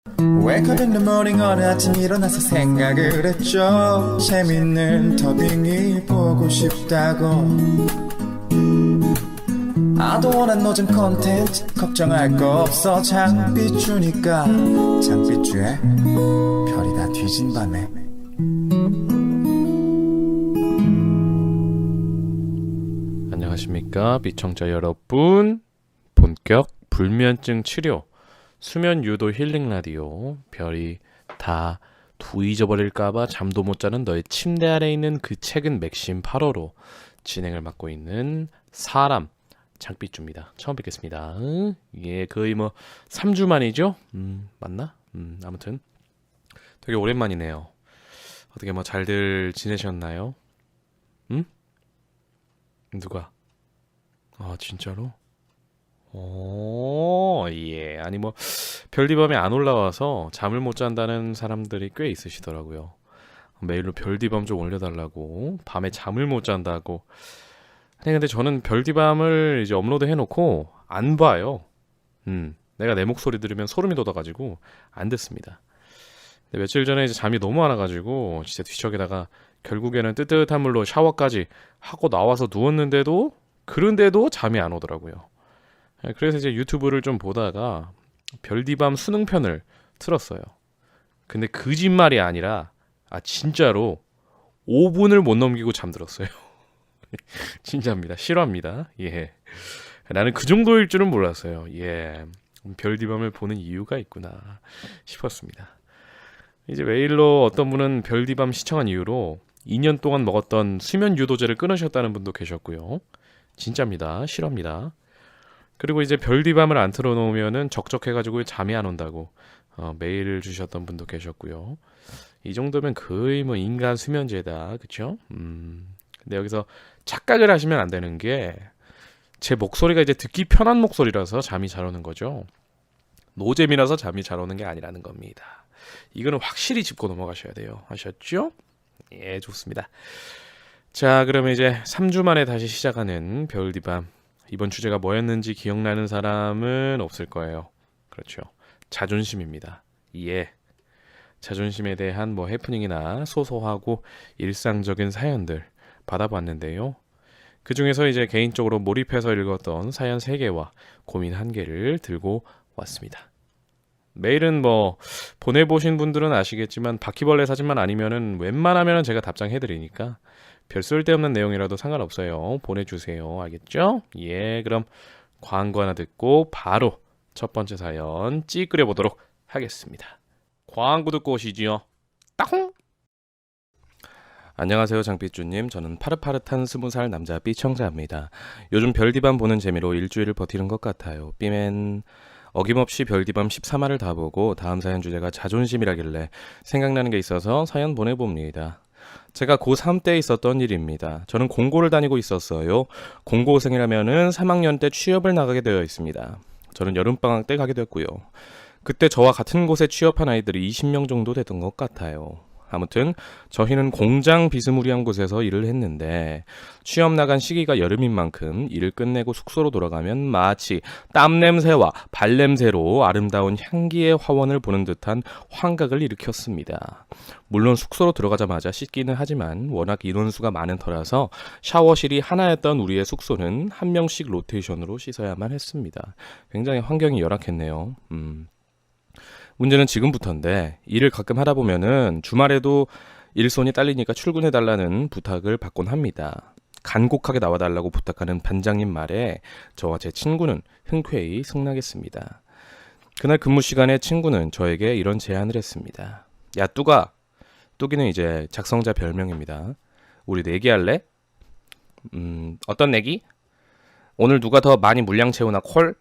Wake up in the morning 어느 아침 일어나서 생각을 했죠. 재밌는 더빙이 보고 싶다고. I don't wanna 노잼 콘텐츠 걱정할 거 없어. 장비주니까. 장비주의 별이 다 뒤진 밤에. 안녕하십니까 시청자 여러분. 본격 불면증 치료 수면 유도 힐링 라디오 별이 다 두 잊어버릴까봐 잠도 못 자는 너의 침대 아래 있는 그 책은 맥심 8호로 진행을 맡고 있는 사람 장삐쭈입니다. 처음 뵙겠습니다. 예, 거의 뭐 3주 만이죠? 맞나? 아무튼 되게 오랜만이네요. 어떻게 뭐 잘들 지내셨나요? 응? 누가? 아, 진짜로? 예. 아니 뭐 별디밤에 안 올라와서 잠을 못 잔다는 사람들이 꽤 있으시더라고요. 메일로 별디밤 좀 올려달라고, 밤에 잠을 못 잔다고. 아니 근데 저는 별디밤을 이제 업로드 해놓고 안 봐요. 내가 내 목소리 들으면 소름이 돋아가지고 안 듣습니다. 근데 며칠 전에 이제 잠이 너무 많아가지고 진짜 뒤척에다가 결국에는 뜨뜻한 물로 샤워까지 하고 나와서 누웠는데도 그런데도 잠이 안 오더라고요. 그래서 이제 유튜브를 좀 보다가 별디밤 수능편을 틀었어요. 근데 거짓말이 아니라 진짜로 5분을 못 넘기고 잠들었어요. 진짜입니다. 실화입니다. 예. 나는 그 정도일 줄은 몰랐어요. 예. 별디밤을 보는 이유가 있구나 싶었습니다. 이제 메일로 어떤 분은 별디밤 시청한 이유로 2년 동안 먹었던 수면 유도제를 끊으셨다는 분도 계셨고요. 진짜입니다. 실화입니다. 그리고 이제 별디밤을 안 틀어놓으면은 적적해가지고 잠이 안 온다고 메일을 주셨던 분도 계셨고요. 이 정도면 거의 뭐 인간 수면제다, 그쵸? 근데 여기서 착각을 하시면 안 되는 게 제 목소리가 이제 듣기 편한 목소리라서 잠이 잘 오는 거죠. 노잼이라서 잠이 잘 오는 게 아니라는 겁니다. 이거는 확실히 짚고 넘어가셔야 돼요. 아셨죠? 예, 좋습니다. 자, 그러면 이제 3주 만에 다시 시작하는 별디밤. 이번 주제가 뭐였는지 기억나는 사람은 없을 거예요. 그렇죠. 자존심입니다. 예. 자존심에 대한 뭐 해프닝이나 소소하고 일상적인 사연들 받아봤는데요. 그 중에서 이제 개인적으로 몰입해서 읽었던 사연 3개와 고민 1개를 들고 왔습니다. 메일은 뭐 보내보신 분들은 아시겠지만 바퀴벌레 사진만 아니면은 웬만하면은 제가 답장해드리니까 별 쓸데없는 내용이라도 상관없어요. 보내주세요. 알겠죠? 예, 그럼 광고 하나 듣고 바로 첫 번째 사연 찌그려보도록 하겠습니다. 광고 듣고 오시지요. 따홍! 안녕하세요, 장삐쭈님. 저는 파릇파릇한 20살 남자 삐청자입니다. 요즘 별디밤 보는 재미로 일주일을 버티는 것 같아요. 삐맨... 어김없이 별디밤 13화를 다 보고 다음 사연 주제가 자존심이라길래 생각나는 게 있어서 사연 보내봅니다. 제가 고3 때 있었던 일입니다. 저는 공고를 다니고 있었어요. 공고생이라면은 3학년 때 취업을 나가게 되어 있습니다. 저는 여름방학 때 가게 됐고요. 그때 저와 같은 곳에 취업한 아이들이 20명 정도 됐던 것 같아요. 아무튼 저희는 공장 비스무리한 곳에서 일을 했는데 취업 나간 시기가 여름인 만큼 일을 끝내고 숙소로 돌아가면 마치 땀냄새와 발냄새로 아름다운 향기의 화원을 보는 듯한 환각을 일으켰습니다. 물론 숙소로 들어가자마자 씻기는 하지만 워낙 인원수가 많은 터라서 샤워실이 하나였던 우리의 숙소는 한 명씩 로테이션으로 씻어야만 했습니다. 굉장히 환경이 열악했네요. 문제는 지금부터인데 일을 가끔 하다 보면은 주말에도 일손이 딸리니까 출근해달라는 부탁을 받곤 합니다. 간곡하게 나와달라고 부탁하는 반장님 말에 저와 제 친구는 흔쾌히 승낙했습니다. 그날 근무 시간에 친구는 저에게 이런 제안을 했습니다. 야, 뚜가! 뚜기는 이제 작성자 별명입니다. 우리 내기 할래? 어떤 내기? 오늘 누가 더 많이 물량 채우나 콜?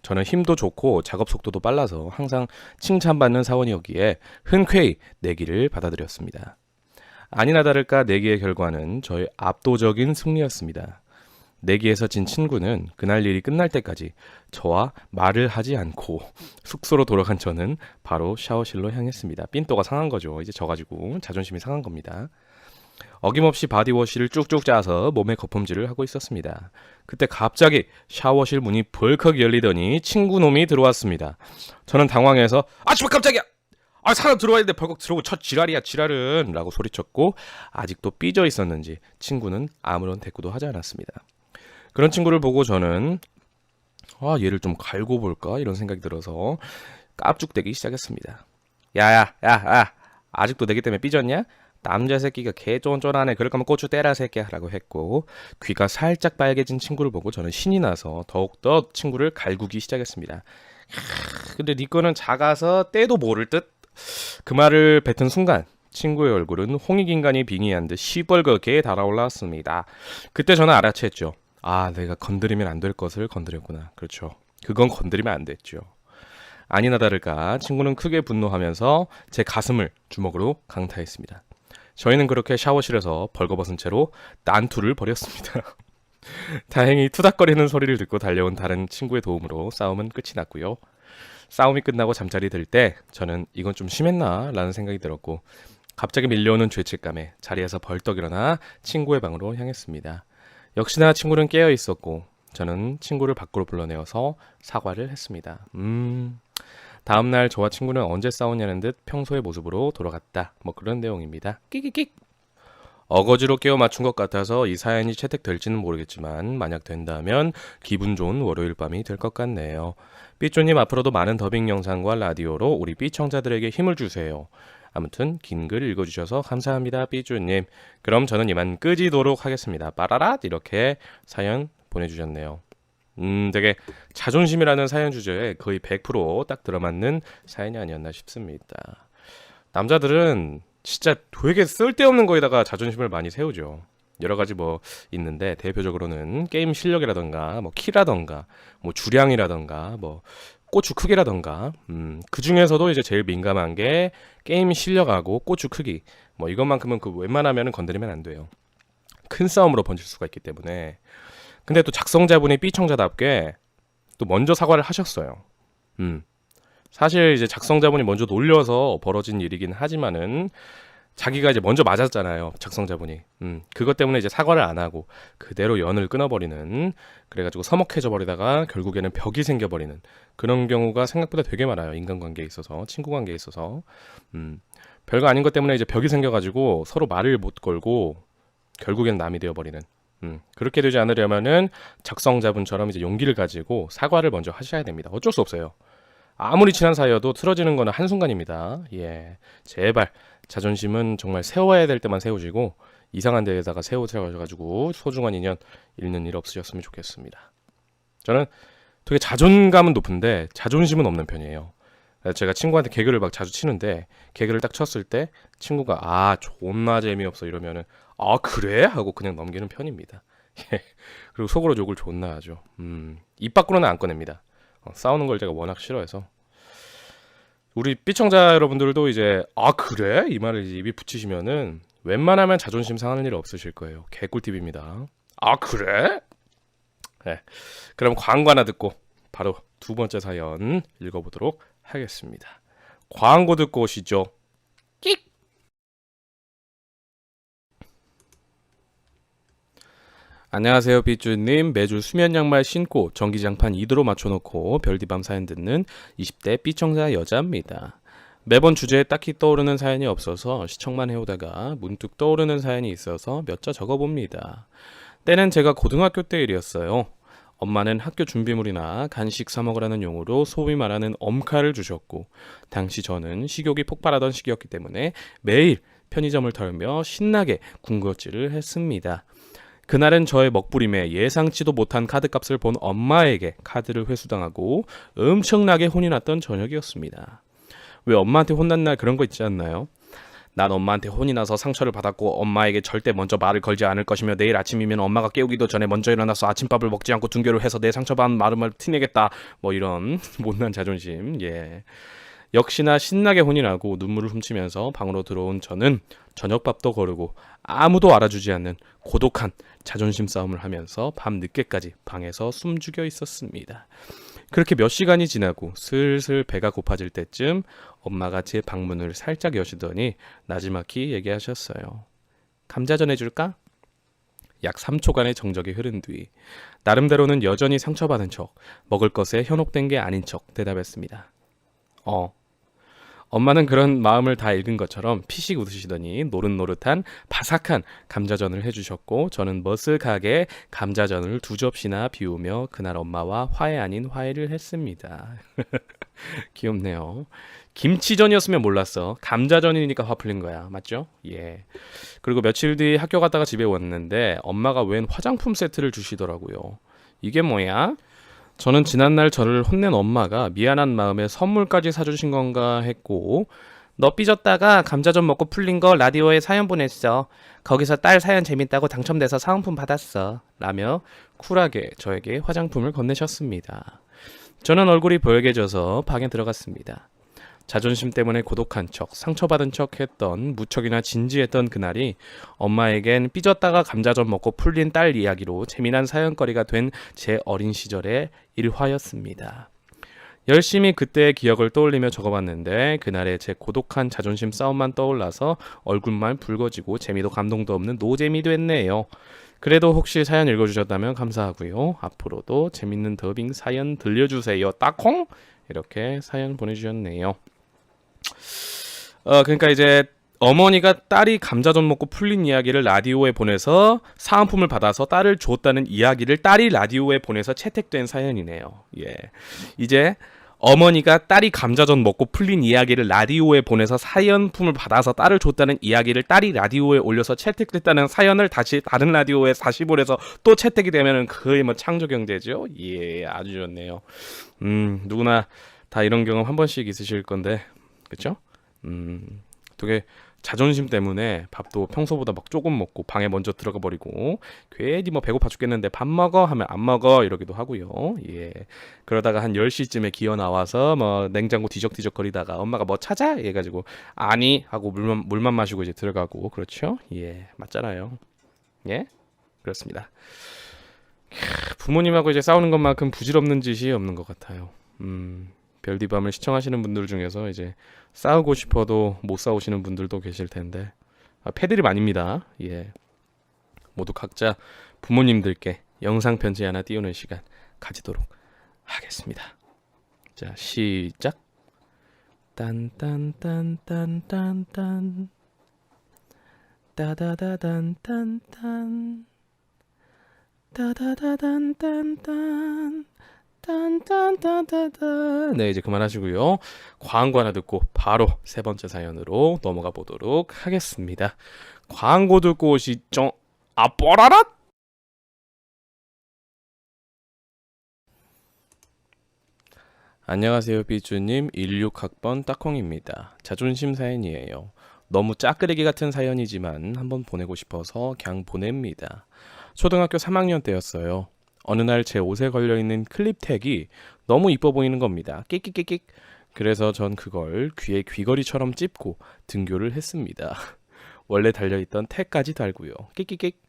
저는 힘도 좋고 작업 속도도 빨라서 항상 칭찬받는 사원이었기에 흔쾌히 내기를 받아들였습니다. 아니나 다를까 내기의 결과는 저의 압도적인 승리였습니다. 내기에서 진 친구는 그날 일이 끝날 때까지 저와 말을 하지 않고 숙소로 돌아간 저는 바로 샤워실로 향했습니다. 삔또가 상한 거죠. 이제 져가지고 자존심이 상한 겁니다. 어김없이 바디워시를 쭉쭉 짜서 몸에 거품질을 하고 있었습니다. 그때 갑자기 샤워실 문이 벌컥 열리더니 친구놈이 들어왔습니다. 저는 당황해서 아 씨발 깜짝이야! 아 사람 들어와 있는데 벌컥 들어오고 첫 지랄이야 지랄은! 라고 소리쳤고 아직도 삐져 있었는지 친구는 아무런 대꾸도 하지 않았습니다. 그런 친구를 보고 저는 얘를 좀 갈고 볼까 이런 생각이 들어서 깝죽대기 시작했습니다. 야야야야 아직도 내기 때문에 삐졌냐? 남자 새끼가 개 쫀쫀하네. 그럴 거면 고추 떼라 새끼야 라고 했고 귀가 살짝 빨개진 친구를 보고 저는 신이 나서 더욱더 친구를 갈구기 시작했습니다. 근데 네 거는 작아서 떼도 모를 듯? 그 말을 뱉은 순간 친구의 얼굴은 홍익인간이 빙의한 듯 시뻘겋게 달아올랐습니다. 그때 저는 알아챘죠. 아, 내가 건드리면 안 될 것을 건드렸구나. 그렇죠. 그건 건드리면 안 됐죠. 아니나 다를까 친구는 크게 분노하면서 제 가슴을 주먹으로 강타했습니다. 저희는 그렇게 샤워실에서 벌거벗은 채로 난투를 벌였습니다. 다행히 투닥거리는 소리를 듣고 달려온 다른 친구의 도움으로 싸움은 끝이 났고요. 싸움이 끝나고 잠자리 들 때 저는 이건 좀 심했나 라는 생각이 들었고 갑자기 밀려오는 죄책감에 자리에서 벌떡 일어나 친구의 방으로 향했습니다. 역시나 친구는 깨어 있었고 저는 친구를 밖으로 불러내어서 사과를 했습니다. 다음날 저와 친구는 언제 싸웠냐는 듯 평소의 모습으로 돌아갔다. 뭐 그런 내용입니다. 끼끼끼. 어거지로 깨워 맞춘 것 같아서 이 사연이 채택될지는 모르겠지만 만약 된다면 기분 좋은 월요일 밤이 될 것 같네요. 삐쪼님 앞으로도 많은 더빙 영상과 라디오로 우리 삐청자들에게 힘을 주세요. 아무튼 긴 글 읽어주셔서 감사합니다 삐쪼님. 그럼 저는 이만 끄지도록 하겠습니다. 빠라랏 이렇게 사연 보내주셨네요. 되게 자존심이라는 사연 주제에 거의 100% 들어맞는 사연이 아니었나 싶습니다. 남자들은 진짜 되게 쓸데없는 거에다가 자존심을 많이 세우죠. 여러 가지 뭐 있는데 대표적으로는 게임 실력이라던가 뭐 키라던가 뭐 주량이라던가 뭐 고추 크기라던가 그 중에서도 이제 제일 민감한 게 게임 실력하고 고추 크기 뭐 이것만큼은 그 웬만하면은 건드리면 안 돼요. 큰 싸움으로 번질 수가 있기 때문에. 근데 또 작성자분이 삐청자답게 또 먼저 사과를 하셨어요. 사실 이제 작성자분이 먼저 놀려서 벌어진 일이긴 하지만은 자기가 이제 먼저 맞았잖아요. 작성자분이. 그것 때문에 이제 사과를 안 하고 그대로 연을 끊어버리는 그래가지고 서먹해져 버리다가 결국에는 벽이 생겨버리는 그런 경우가 생각보다 되게 많아요. 인간관계에 있어서 친구 관계에 있어서 별거 아닌 것 때문에 이제 벽이 생겨가지고 서로 말을 못 걸고 결국엔 남이 되어버리는 그렇게 되지 않으려면은 작성자분처럼 이제 용기를 가지고 사과를 먼저 하셔야 됩니다. 어쩔 수 없어요. 아무리 친한 사이여도 틀어지는 거는 한순간입니다. 예, 제발 자존심은 정말 세워야 될 때만 세우시고 이상한 데에다가 세우셔가지고 소중한 인연 잃는 일 없으셨으면 좋겠습니다. 저는 되게 자존감은 높은데 자존심은 없는 편이에요. 제가 친구한테 개그를 막 자주 치는데 개그를 딱 쳤을 때 친구가 아 존나 재미없어 이러면은 아 그래? 하고 그냥 넘기는 편입니다. 그리고 속으로 욕을 존나 하죠. 입 밖으로는 안 꺼냅니다. 싸우는 걸 제가 워낙 싫어해서 우리 삐청자 여러분들도 이제 아 그래? 이 말을 이제 입에 붙이시면은 웬만하면 자존심 상하는 일 없으실 거예요. 개꿀팁입니다. 아 그래? 네. 그럼 광고 하나 듣고 바로 두 번째 사연 읽어보도록 하겠습니다. 광고 듣고 오시죠. 끽! 안녕하세요 삐쭈님. 매주 수면 양말 신고 전기장판 2도로 맞춰놓고 별디밤 사연 듣는 20대 삐청자 여자입니다. 매번 주제에 딱히 떠오르는 사연이 없어서 시청만 해오다가 문득 떠오르는 사연이 있어서 몇 자 적어봅니다. 때는 제가 고등학교 때 일이었어요. 엄마는 학교 준비물이나 간식 사 먹으라는 용으로 소위 말하는 엄카를 주셨고 당시 저는 식욕이 폭발하던 시기였기 때문에 매일 편의점을 털며 신나게 군것질을 했습니다. 그날은 저의 먹부림에 예상치도 못한 카드값을 본 엄마에게 카드를 회수당하고 엄청나게 혼이 났던 저녁이었습니다. 왜 엄마한테 혼난 날 그런 거 있지 않나요? 난 엄마한테 혼이 나서 상처를 받았고 엄마에게 절대 먼저 말을 걸지 않을 것이며 내일 아침이면 엄마가 깨우기도 전에 먼저 일어나서 아침밥을 먹지 않고 둔교를 해서 내 상처받은 마음을 티내겠다. 뭐 이런 못난 자존심. 예. 역시나 신나게 혼이 나고 눈물을 훔치면서 방으로 들어온 저는 저녁밥도 거르고 아무도 알아주지 않는 고독한 자존심 싸움을 하면서 밤 늦게까지 방에서 숨죽여 있었습니다. 그렇게 몇 시간이 지나고 슬슬 배가 고파질 때쯤 엄마가 제 방문을 살짝 여시더니 나지막히 얘기하셨어요. 감자전 해줄까? 약 3초간의 정적이 흐른 뒤 나름대로는 여전히 상처받은 척, 먹을 것에 현혹된 게 아닌 척 대답했습니다. 엄마는 그런 마음을 다 읽은 것처럼 피식 웃으시더니 노릇노릇한 바삭한 감자전을 해주셨고, 저는 머쓱하게 감자전을 2접시나 비우며 그날 엄마와 화해 아닌 화해를 했습니다. 귀엽네요. 김치전이었으면 몰랐어. 감자전이니까 화 풀린 거야. 맞죠? 예. 그리고 며칠 뒤 학교 갔다가 집에 왔는데 엄마가 웬 화장품 세트를 주시더라고요. 이게 뭐야? 저는 지난날 저를 혼낸 엄마가 미안한 마음에 선물까지 사주신 건가 했고, 너 삐졌다가 감자전 먹고 풀린 거 라디오에 사연 보냈어. 거기서 딸 사연 재밌다고 당첨돼서 사은품 받았어. 라며 쿨하게 저에게 화장품을 건네셨습니다. 저는 얼굴이 벌개져서 방에 들어갔습니다. 자존심 때문에 고독한 척, 상처받은 척 했던, 무척이나 진지했던 그날이 엄마에겐 삐졌다가 감자전 먹고 풀린 딸 이야기로 재미난 사연거리가 된 제 어린 시절의 일화였습니다. 열심히 그때의 기억을 떠올리며 적어봤는데 그날의 제 고독한 자존심 싸움만 떠올라서 얼굴만 붉어지고 재미도 감동도 없는 노잼이 됐네요. 그래도 혹시 사연 읽어주셨다면 감사하고요. 앞으로도 재밌는 더빙 사연 들려주세요. 따콩! 이렇게 사연 보내주셨네요. 그러니까 이제 어머니가 딸이 감자전 먹고 풀린 이야기를 라디오에 보내서 사은품을 받아서 딸을 줬다는 이야기를 딸이 라디오에 보내서 채택된 사연이네요. 예. 이제 어머니가 딸이 감자전 먹고 풀린 이야기를 라디오에 보내서 사연품을 받아서 딸을 줬다는 이야기를 딸이 라디오에 올려서 채택됐다는 사연을 다시 다른 라디오에 다시 보내서 또 채택이 되면은 거의 뭐 창조경제죠. 예, 아주 좋네요. 누구나 다 이런 경험 한 번씩 있으실 건데, 그쵸? 되게 자존심 때문에 밥도 평소보다 막 조금 먹고 방에 먼저 들어가 버리고 괜히 뭐 배고파 죽겠는데 밥 먹어 하면 안 먹어 이러기도 하고요. 예. 그러다가 한 10시쯤에 기어 나와서 뭐 냉장고 뒤적뒤적 거리다가 엄마가 뭐 찾아? 해가지고 아니 하고 물만 마시고 이제 들어가고, 그렇죠? 예. 맞잖아요. 예? 그렇습니다. 부모님하고 이제 싸우는 것만큼 부질없는 짓이 없는 것 같아요. 별디밤을 시청하시는 분들 중에서 이제 싸우고 싶어도 못 싸우시는 분들도 계실 텐데, 패드립 아닙니다. 예, 모두 각자 부모님들께 영상 편지 하나 띄우는 시간 가지도록 하겠습니다. 자, 시작. 딴딴딴딴딴딴 따다다단딴딴 따다다단딴딴 딴딴딴딴딴. 네, 이제 그만하시고요. 광고 하나 듣고 바로 세 번째 사연으로 넘어가 보도록 하겠습니다. 광고 듣고 오시죠. 뽀라라! 안녕하세요, 삐쭈님. 16학번 따콩입니다. 자존심 사연이에요. 너무 짜끄레기 같은 사연이지만 한번 보내고 싶어서 그냥 보냅니다. 초등학교 3학년 때였어요. 어느 날 제 옷에 걸려있는 클립 택이 너무 이뻐 보이는 겁니다. 끽끽끽끽. 그래서 전 그걸 귀에 귀걸이처럼 찝고 등교를 했습니다. 원래 달려있던 택까지 달고요. 끽끽끽.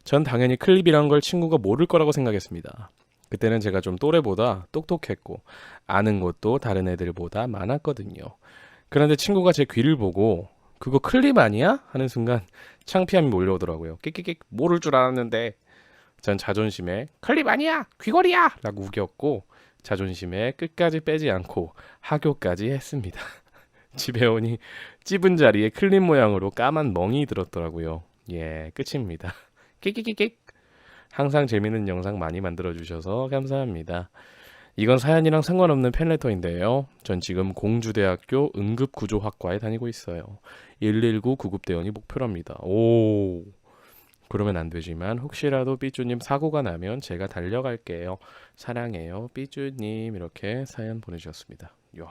전 당연히 클립이란 걸 친구가 모를 거라고 생각했습니다. 그때는 제가 좀 또래보다 똑똑했고 아는 것도 다른 애들보다 많았거든요. 그런데 친구가 제 귀를 보고 그거 클립 아니야? 하는 순간 창피함이 몰려오더라고요. 끽끽끽. 모를 줄 알았는데. 전 자존심에 클립 아니야! 귀걸이야! 라고 우겼고 자존심에 끝까지 빼지 않고 하교까지 했습니다. 집에 오니 찝은 자리에 클립 모양으로 까만 멍이 들었더라고요. 예, 끝입니다. 끽끽끽끽. 항상 재밌는 영상 많이 만들어주셔서 감사합니다. 이건 사연이랑 상관없는 팬레터인데요. 전 지금 공주대학교 응급구조학과에 다니고 있어요. 119 구급대원이 목표랍니다. 오... 그러면 안 되지만 혹시라도 삐쭈님 사고가 나면 제가 달려갈게요. 사랑해요, 삐쭈님. 이렇게 사연 보내주셨습니다. 이야,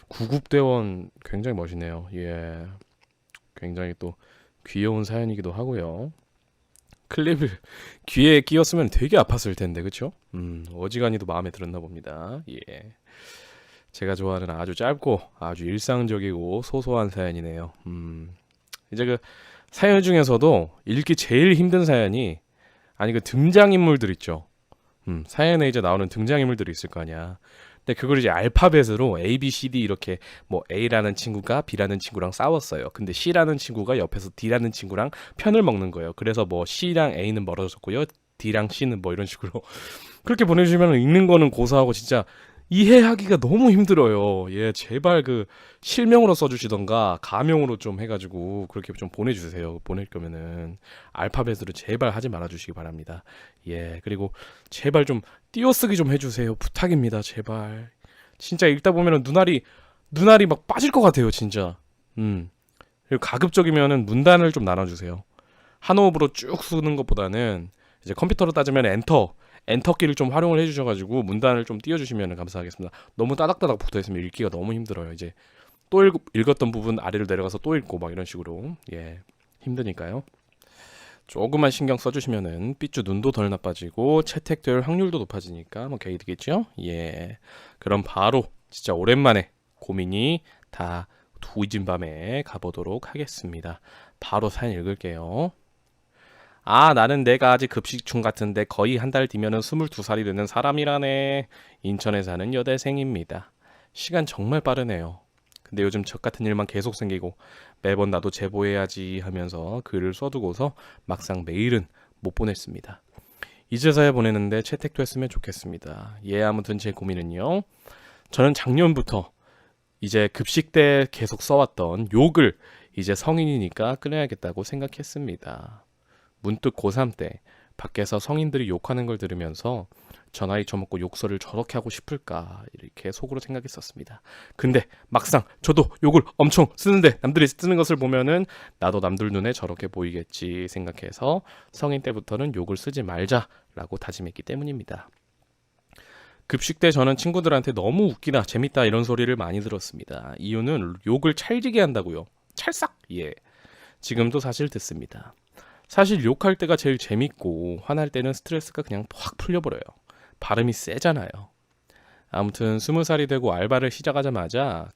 구급대원 굉장히 멋있네요. 예, 굉장히 또 귀여운 사연이기도 하고요. 클립을 귀에 끼웠으면 되게 아팠을 텐데, 그쵸? 어지간히도 마음에 들었나 봅니다. 예, 제가 좋아하는 아주 짧고 아주 일상적이고 소소한 사연이네요. 이제 그 사연 중에서도 읽기 제일 힘든 사연이, 아니 그 등장인물들 있죠. 사연에 이제 나오는 등장인물들이 있을 거 아니야. 근데 그걸 이제 알파벳으로 A, B, C, D 이렇게 뭐 A라는 친구가 B라는 친구랑 싸웠어요. 근데 C라는 친구가 옆에서 D라는 친구랑 편을 먹는 거예요. 그래서 뭐 C랑 A는 멀어졌고요. D랑 C는 뭐 이런 식으로 그렇게 보내주시면 읽는 거는 고사하고 진짜 이해하기가 너무 힘들어요. 예, 제발 그 실명으로 써주시던가 가명으로 좀 해가지고 그렇게 좀 보내주세요. 보낼 거면은 알파벳으로 제발 하지 말아주시기 바랍니다. 예, 그리고 제발 좀 띄어쓰기 좀 해주세요. 부탁입니다. 제발. 진짜 읽다 보면은 눈알이 막 빠질 것 같아요. 진짜. 그리고 가급적이면은 문단을 좀 나눠주세요. 한 호흡으로 쭉 쓰는 것보다는 이제 컴퓨터로 따지면 엔터키를 좀 활용을 해주셔가지고 문단을 좀 띄워주시면 감사하겠습니다. 너무 따닥따닥 붙어있으면 읽기가 너무 힘들어요. 이제 또 읽었던 부분 아래로 내려가서 또 읽고 막 이런 식으로 예 힘드니까요. 조금만 신경 써주시면은 삐쭈 눈도 덜 나빠지고 채택될 확률도 높아지니까 뭐 개이득겠죠? 예. 그럼 바로 진짜 오랜만에 고민이 다 두이진 밤에 가보도록 하겠습니다. 바로 사연 읽을게요. 아, 나는 내가 아직 급식충 같은데 거의 한 달 뒤면은 22살이 되는 사람이라네. 인천에 사는 여대생입니다. 시간 정말 빠르네요. 근데 요즘 저 같은 일만 계속 생기고 매번 나도 제보해야지 하면서 글을 써두고서 막상 메일은 못 보냈습니다. 이제서야 보내는데 채택도 했으면 좋겠습니다. 예, 아무튼 제 고민은요. 저는 작년부터 이제 급식 때 계속 써왔던 욕을 이제 성인이니까 끊어야겠다고 생각했습니다. 문득 고3 때 밖에서 성인들이 욕하는 걸 들으면서 저 나이 처먹고 욕설을 저렇게 하고 싶을까 이렇게 속으로 생각했었습니다. 근데 막상 저도 욕을 엄청 쓰는데 남들이 쓰는 것을 보면은 나도 남들 눈에 저렇게 보이겠지 생각해서 성인 때부터는 욕을 쓰지 말자라고 다짐했기 때문입니다. 급식 때 저는 친구들한테 너무 웃기다, 재밌다 이런 소리를 많이 들었습니다. 이유는 욕을 찰지게 한다고요. 찰싹! 예. 지금도 사실 듣습니다. 사실 욕할 때가 제일 재밌고 화날 때는 스트레스가 그냥 확 풀려버려요. 발음이 세잖아요. 아무튼 20살이 되고 알바를 시작하자마자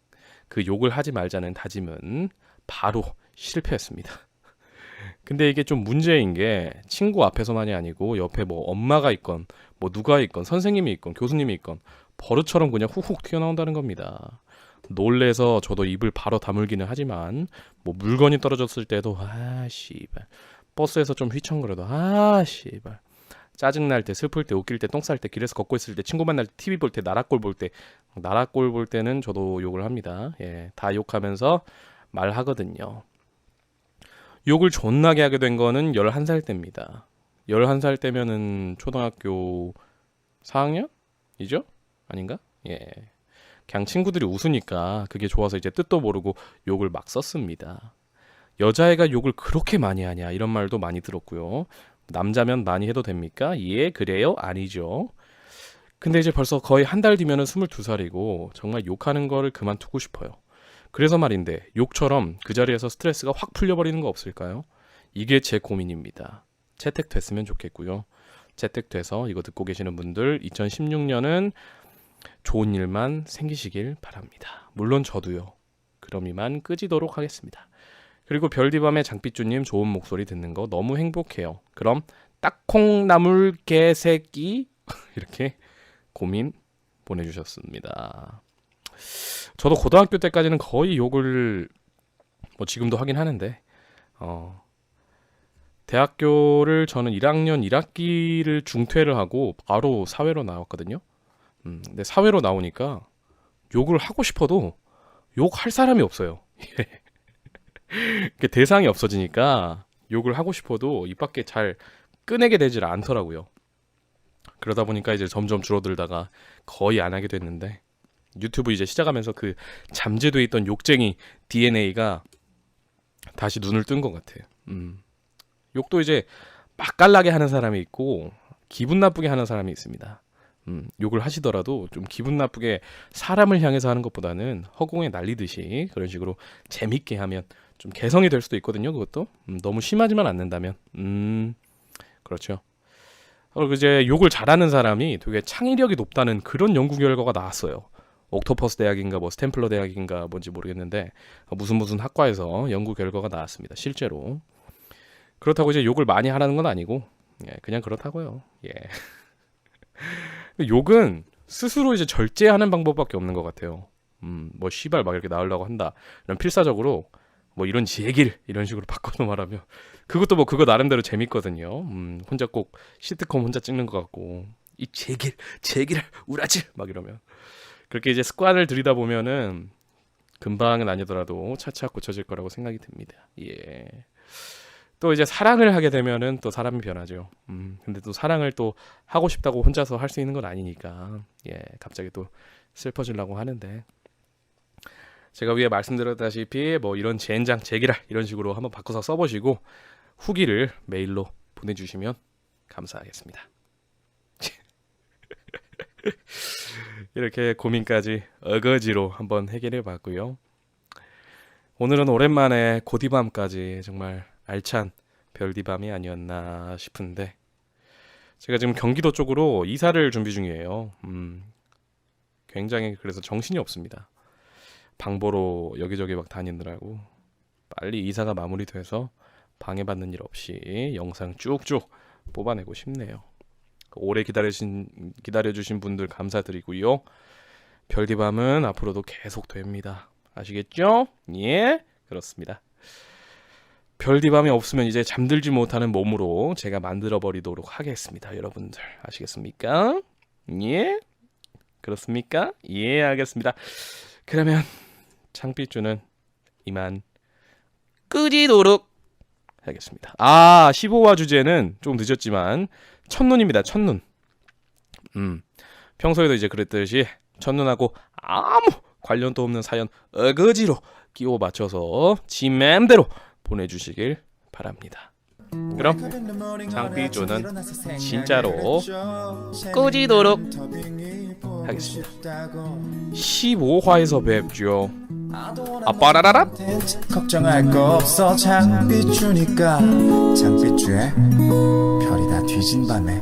그 욕을 하지 말자는 다짐은 바로 실패했습니다. 근데 이게 좀 문제인 게 친구 앞에서만이 아니고 옆에 뭐 엄마가 있건 뭐 누가 있건 선생님이 있건 교수님이 있건 버릇처럼 그냥 훅훅 튀어나온다는 겁니다. 놀래서 저도 입을 바로 다물기는 하지만 뭐 물건이 떨어졌을 때도 아 씨발 버스에서 좀 휘청거려도 아 씨발 짜증날 때 슬플 때 웃길 때 똥 쌀 때 길에서 걷고 있을 때 친구 만날 때 TV 볼 때 나락골 볼 때는 저도 욕을 합니다. 예, 다 욕하면서 말하거든요. 욕을 존나게 하게 된 거는 11살 때입니다. 11살 때면은 초등학교 4학년이죠? 아닌가? 예. 그냥 친구들이 웃으니까 그게 좋아서 이제 뜻도 모르고 욕을 막 썼습니다. 여자애가 욕을 그렇게 많이 하냐 이런 말도 많이 들었고요. 남자면 많이 해도 됩니까? 예, 그래요? 아니죠. 근데 이제 벌써 거의 한 달 뒤면은 22살이고 정말 욕하는 거를 그만두고 싶어요. 그래서 말인데 욕처럼 그 자리에서 스트레스가 확 풀려버리는 거 없을까요? 이게 제 고민입니다. 채택됐으면 좋겠고요. 채택돼서 이거 듣고 계시는 분들 2016년은 좋은 일만 생기시길 바랍니다. 물론 저도요. 그럼 이만 끄지도록 하겠습니다. 그리고 별디밤의 장삐쭈님 좋은 목소리 듣는 거 너무 행복해요. 그럼 딱콩나물 개새끼 이렇게 고민 보내주셨습니다. 저도 고등학교 때까지는 거의 욕을 뭐 지금도 하긴 하는데 대학교를 저는 1학년 1학기를 중퇴를 하고 바로 사회로 나왔거든요. 근데 사회로 나오니까 욕을 하고 싶어도 욕할 사람이 없어요. 대상이 없어지니까 욕을 하고 싶어도 입 밖에 잘 꺼내게 되질 않더라고요. 그러다 보니까 이제 점점 줄어들다가 거의 안 하게 됐는데 유튜브 이제 시작하면서 그 잠재돼 있던 욕쟁이 DNA가 다시 눈을 뜬 것 같아요. 욕도 이제 맛깔나게 하는 사람이 있고 기분 나쁘게 하는 사람이 있습니다. 욕을 하시더라도 좀 기분 나쁘게 사람을 향해서 하는 것보다는 허공에 날리듯이 그런 식으로 재밌게 하면 좀 개성이 될 수도 있거든요. 그것도 너무 심하지만 않는다면 그렇죠. 이제 욕을 잘하는 사람이 되게 창의력이 높다는 그런 연구 결과가 나왔어요. 옥토퍼스 대학인가 뭐 스탠플러 대학인가 뭔지 모르겠는데 무슨 학과에서 연구 결과가 나왔습니다. 실제로. 그렇다고 이제 욕을 많이 하라는 건 아니고 그냥 그렇다고요. 예. 욕은 스스로 이제 절제하는 방법밖에 없는 것 같아요. 뭐 씨발 막 이렇게 나오려고 한다. 이런 필사적으로 뭐 이런 제길 이런 식으로 바꿔서 말하면 그것도 뭐 그거 나름대로 재밌거든요. 혼자 꼭 시트콤 혼자 찍는 것 같고 이 제길 우라질 막 이러면 그렇게 이제 습관을 들이다 보면은 금방은 아니더라도 차차 고쳐질 거라고 생각이 듭니다. 예. 또 이제 사랑을 하게 되면은 또 사람이 변하죠. 근데 또 사랑을 또 하고 싶다고 혼자서 할 수 있는 건 아니니까 예, 갑자기 또 슬퍼지려고 하는데 제가 위에 말씀드렸다시피 뭐 이런 젠장 제기랄 이런 식으로 한번 바꿔서 써보시고 후기를 메일로 보내주시면 감사하겠습니다. 이렇게 고민까지 어거지로 한번 해결해봤고요. 오늘은 오랜만에 고디밤까지 정말 알찬 별디밤이 아니었나 싶은데 제가 지금 경기도 쪽으로 이사를 준비 중이에요. 굉장히 그래서 정신이 없습니다. 방보로 여기저기 막 다니느라고 빨리 이사가 마무리돼서 방해받는 일 없이 영상 쭉쭉 뽑아내고 싶네요. 오래 기다려주신 분들 감사드리고요. 별디밤은 앞으로도 계속 됩니다. 아시겠죠? 예, 그렇습니다. 별디밤이 없으면 이제 잠들지 못하는 몸으로 제가 만들어버리도록 하겠습니다. 여러분들 아시겠습니까? 예? 그렇습니까? 예, 알겠습니다. 그러면 창피주는 이만 끄지도록 하겠습니다. 15화 주제는 좀 늦었지만 첫눈입니다. 첫눈. 평소에도 이제 그랬듯이 첫눈하고 아무 관련도 없는 사연 어거지로 끼워 맞춰서 지 맘대로 보내주시길 바랍니다. 그럼 장삐조는 진짜로 끄지도록 하겠습니다. 15화에서 뵙죠. 빠라라라. 걱정할 거 없어 장비주니까 장비주의 별이 다 뒤진 밤에